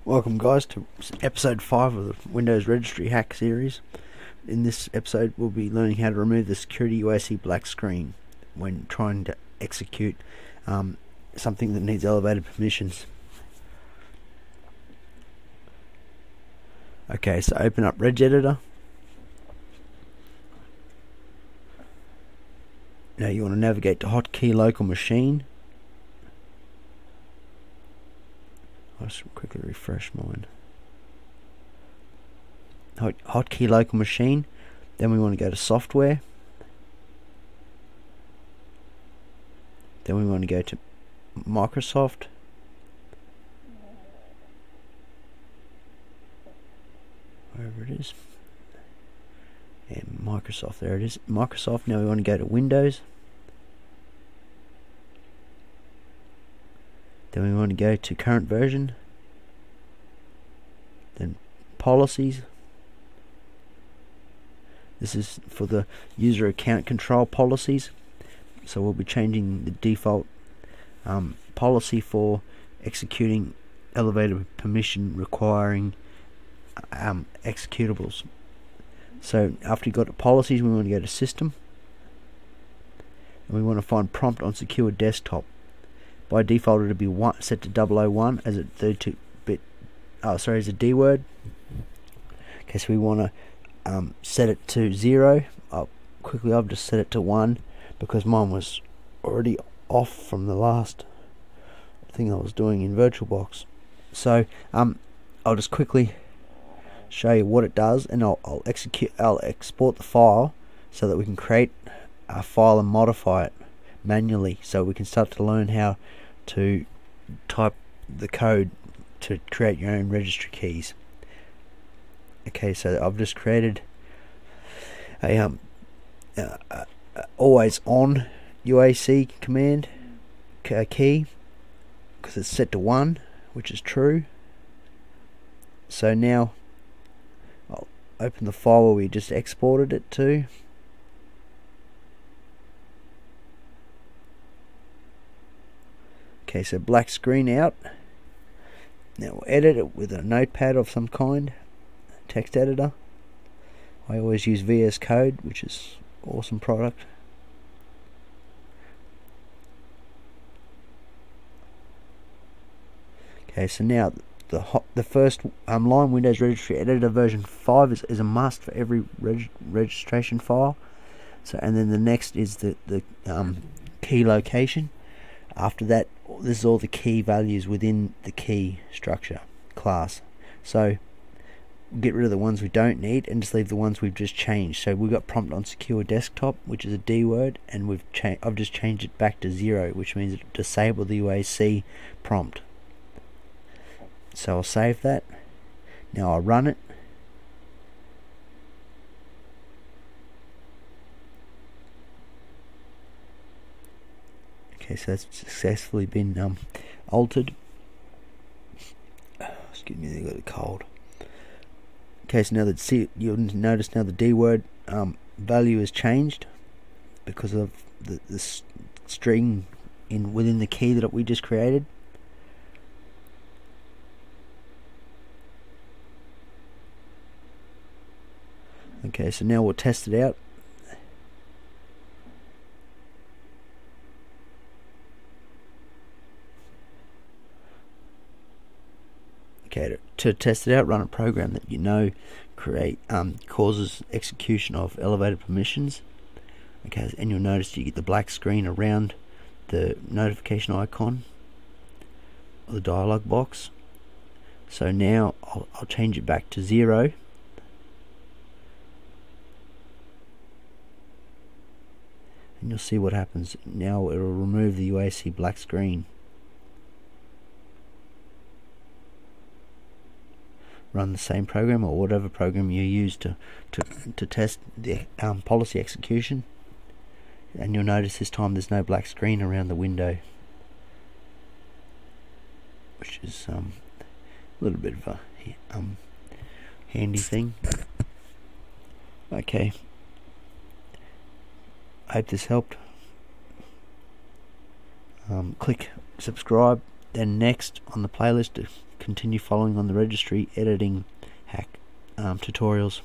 Welcome guys to episode 5 of the Windows Registry Hack series. In this episode we'll be learning how to remove the security UAC black screen when trying to execute something that needs elevated permissions. Okay, so open up RegEditor. Now you want to navigate to hotkey local machine. I'll just quickly refresh mine. Hotkey local machine. Then we want to go to software. Then we want to go to Microsoft. Wherever it is. And Microsoft, there it is. Microsoft. Now we want to go to Windows. Then we want to go to current version, then policies. This is for the user account control policies, so we'll be changing the default policy for executing elevated permission requiring executables. So after you've got the policies, we want to go to system, and we want to find prompt on secure desktop. By default it'll be set to 001 as a 32-bit, as a D word. Okay, so we want to set it to 0. I've just set it to 1 because mine was already off from the last thing I was doing in VirtualBox. So I'll just quickly show you what it does, and I'll export the file so that we can create a file and modify it manually, so we can start to learn how to type the code to create your own registry keys. Okay, so I've just created a always on UAC command key because it's set to 1, which is true. So now I'll open the file where we just exported it to. Okay, so black screen out. Now we'll edit it with a notepad of some kind, text editor. I always use VS Code, which is an awesome product. Okay, so now the first line, Windows Registry Editor version 5 is a must for every registration file. So, and then the next is the key location. After that, this is all the key values within the key structure class. So get rid of the ones we don't need and just leave the ones we've just changed. So we've got prompt on secure desktop, which is a D word, and I've just changed it back to 0, which means it disable the UAC prompt. So I'll save that. Now I'll run it. Okay, so that's successfully been altered. Excuse me, I got a cold. Okay, so now you'll notice now the D word value has changed because of the string within the key that we just created. Okay, so now we'll test it out. Okay, to test it out, run a program that you know causes execution of elevated permissions. Okay, and you'll notice you get the black screen around the notification icon or the dialog box. So now I'll change it back to 0. And you'll see what happens. Now it will remove the UAC black screen. Run the same program or whatever program you use to test the policy execution, and you'll notice this time there's no black screen around the window, which is a little bit of a handy thing. Okay, I hope this helped. Click subscribe, then next on the playlist to continue following on the registry editing hack tutorials.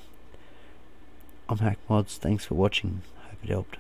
I'm HaKDMoDz. Thanks for watching. Hope it helped.